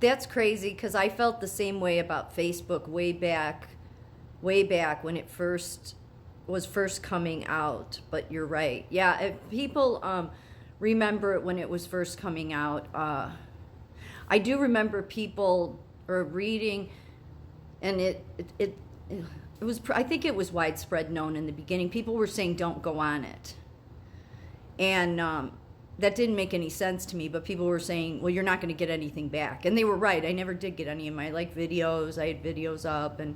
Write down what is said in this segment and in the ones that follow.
That's crazy because I felt the same way about Facebook way back when it was first coming out. But you're right. Yeah, if people remember it when it was first coming out. I do remember people or reading, and it was, I think it was widespread known in the beginning. People were saying don't go on it, and that didn't make any sense to me. But people were saying, well, you're not going to get anything back, and they were right. I never did get any of my videos. I had videos up, and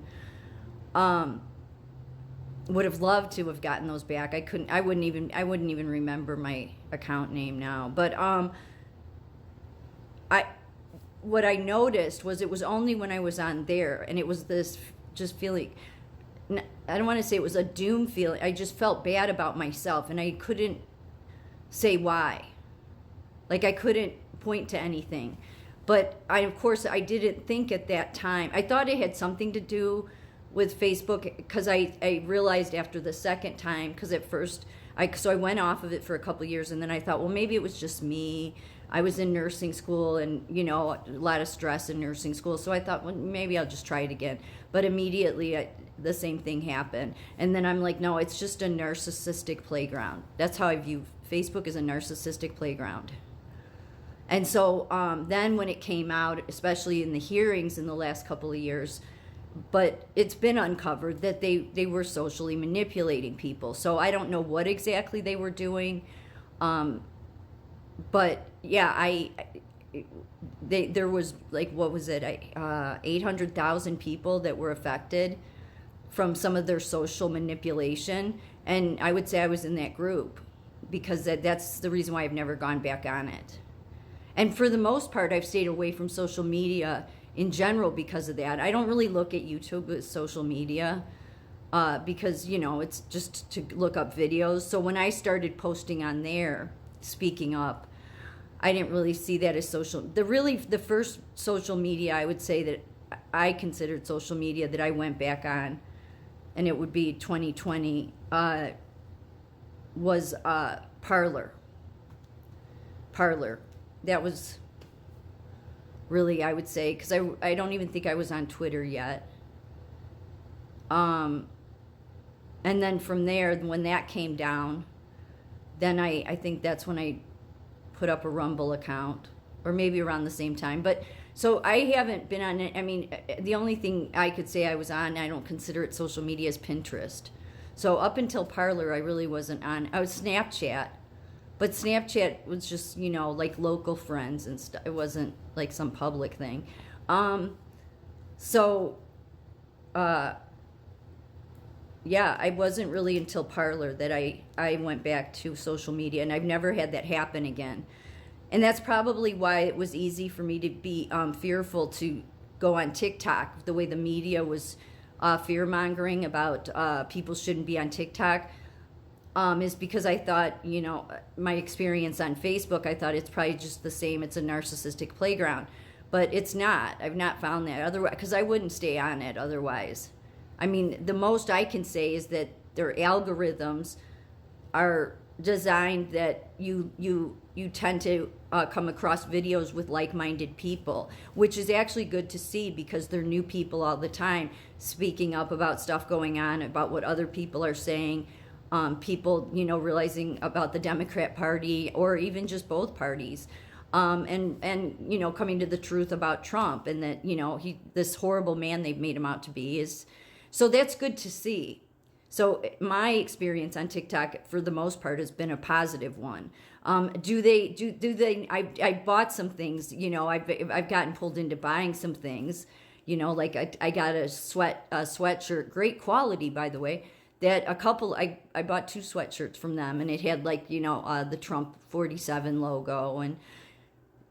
would have loved to have gotten those back. I wouldn't even remember my account name now. But what I noticed was it was only when I was on there, and it was this just feeling, I don't want to say it was a doom feeling. I just felt bad about myself, and I couldn't say why. Like, I couldn't point to anything. But of course, I didn't think at that time. I thought it had something to do with Facebook, because I realized after the second time, because at first, so I went off of it for a couple of years, and then I thought, well, maybe it was just me. I was in nursing school, and a lot of stress in nursing school, so I thought, well, maybe I'll just try it again. But immediately the same thing happened, and then I'm like, no, it's just a narcissistic playground. That's how I view Facebook, as a narcissistic playground. And so then when it came out, especially in the hearings in the last couple of years, but it's been uncovered that they were socially manipulating people. So I don't know what exactly they were doing. But yeah, there was, like, what was it? 800,000 people that were affected from some of their social manipulation. And I would say I was in that group, because that's the reason why I've never gone back on it. And for the most part, I've stayed away from social media in general because of that. I don't really look at YouTube as social media because, it's just to look up videos. So when I started posting on there, speaking up, I didn't really see that as social. The first social media I would say that I considered social media that I went back on, and it would be 2020, was Parler. That was really, I would say, because I don't even think I was on Twitter yet. And then from there, when that came down, then I think that's when I put up a Rumble account, or maybe around the same time. But so I haven't been on it. I mean, the only thing I could say I was on, I don't consider it social media, is Pinterest. So up until Parler, I really wasn't on. I was Snapchat, but Snapchat was just, like local friends and stuff. It wasn't like some public thing. Yeah, I wasn't really until Parler that I went back to social media, and I've never had that happen again. And that's probably why it was easy for me to be fearful to go on TikTok, the way the media was fear-mongering about people shouldn't be on TikTok, is because I thought, my experience on Facebook, I thought it's probably just the same. It's a narcissistic playground. But it's not. I've not found that otherwise, because I wouldn't stay on it otherwise. I mean, the most I can say is that their algorithms are designed that you tend to come across videos with like-minded people, which is actually good to see, because they're new people all the time speaking up about stuff going on, about what other people are saying. People, realizing about the Democrat Party, or even just both parties. And coming to the truth about Trump, and that, this horrible man they've made him out to be is. So that's good to see. So my experience on TikTok, for the most part, has been a positive one. Do they? I bought some things. I've gotten pulled into buying some things. Like I got a sweatshirt, great quality, by the way. That I bought 2 sweatshirts from them, and it had the Trump 47 logo, and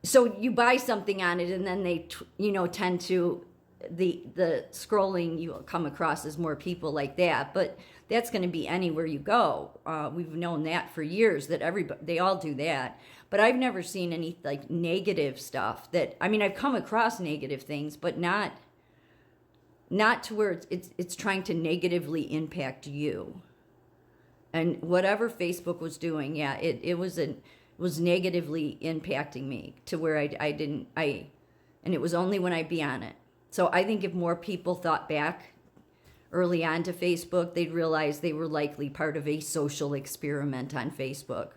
so you buy something on it, and then they tend to. The scrolling you come across as more people like that, but that's going to be anywhere you go. We've known that for years, that they all do that. But I've never seen any like negative stuff I've come across negative things, but not to where it's trying to negatively impact you. And whatever Facebook was doing, yeah, it was negatively impacting me to where And it was only when I'd be on it. So I think if more people thought back early on to Facebook, they'd realize they were likely part of a social experiment on Facebook.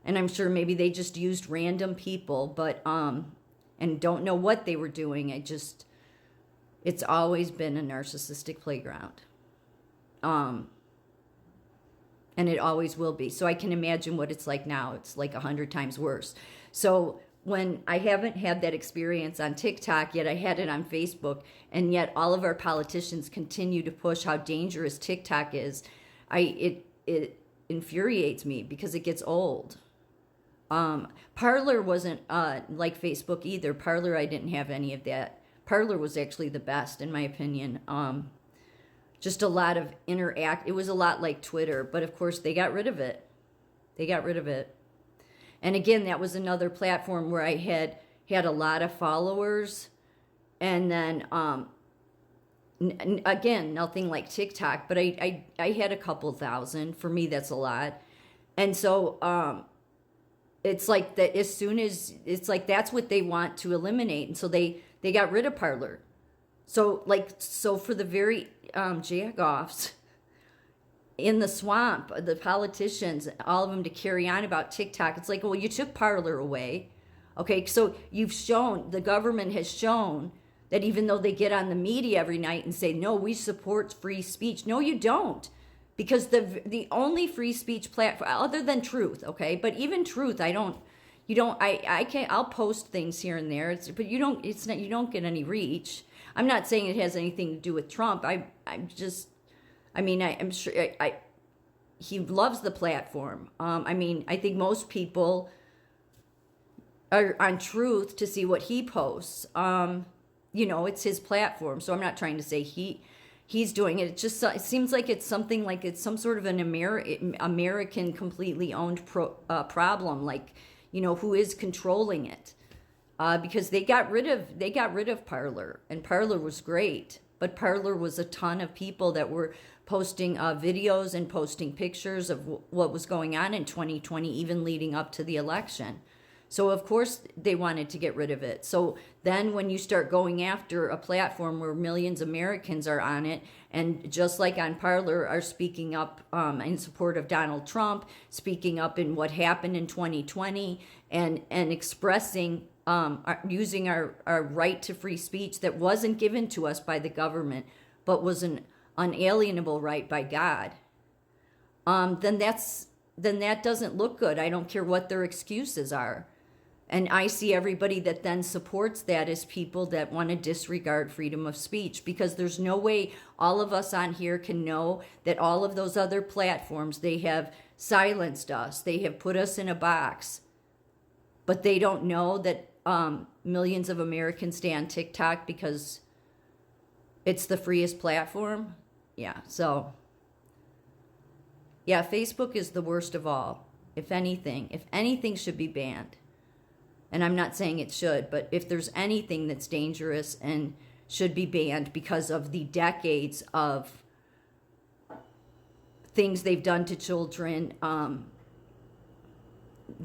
And I'm sure maybe they just used random people, but and don't know what they were doing. It's always been a narcissistic playground. And it always will be. So I can imagine what it's like now. It's like 100 times worse. So when I haven't had that experience on TikTok yet, I had it on Facebook, and yet all of our politicians continue to push how dangerous TikTok is. It infuriates me because it gets old. Parler wasn't like Facebook either. Parler, I didn't have any of that. Parler was actually the best, in my opinion. Just a lot of it was a lot like Twitter, but of course they got rid of it. And again, that was another platform where I had a lot of followers, and then again, nothing like TikTok, but I had a couple thousand. For me, that's a lot. And so it's like that as soon as it's like that's what they want to eliminate, and so they got rid of Parler. So for the very jagoffs in the swamp, the politicians, all of them to carry on about TikTok, it's like, well, you took Parler away. Okay, so the government has shown that even though they get on the media every night and say, no, we support free speech. No, you don't. Because the only free speech platform, other than Truth, okay, but even Truth, I'll post things here and there, but you don't get any reach. I'm not saying it has anything to do with Trump. I'm sure he loves the platform. I think most people are on Truth to see what he posts. It's his platform, so I'm not trying to say he's doing it. It seems like it's something like it's some sort of an American completely owned problem. Like, who is controlling it? Because they got rid of Parler, and Parler was great, but Parler was a ton of people that were posting videos and posting pictures of what was going on in 2020, even leading up to the election. So of course they wanted to get rid of it. So then when you start going after a platform where millions of Americans are on it, and just like on Parler are speaking up in support of Donald Trump, speaking up in what happened in 2020, and expressing using our right to free speech that wasn't given to us by the government, but was an unalienable right by God, then that doesn't look good. I don't care what their excuses are. And I see everybody that then supports that as people that want to disregard freedom of speech, because there's no way all of us on here can know that all of those other platforms, they have silenced us. They have put us in a box. But they don't know that millions of Americans stay on TikTok because it's the freest platform. Yeah, so yeah, Facebook is the worst of all. If anything should be banned. And I'm not saying it should, but if there's anything that's dangerous and should be banned because of the decades of things they've done to children,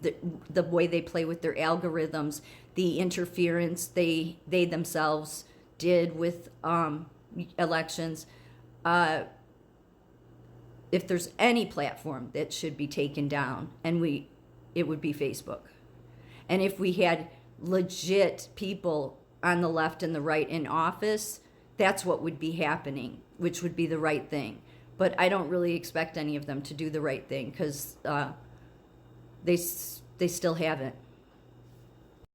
the way they play with their algorithms, the interference they themselves did with elections. If there's any platform that should be taken down, it would be Facebook. And if we had legit people on the left and the right in office, that's what would be happening, which would be the right thing. But I don't really expect any of them to do the right thing because they still haven't.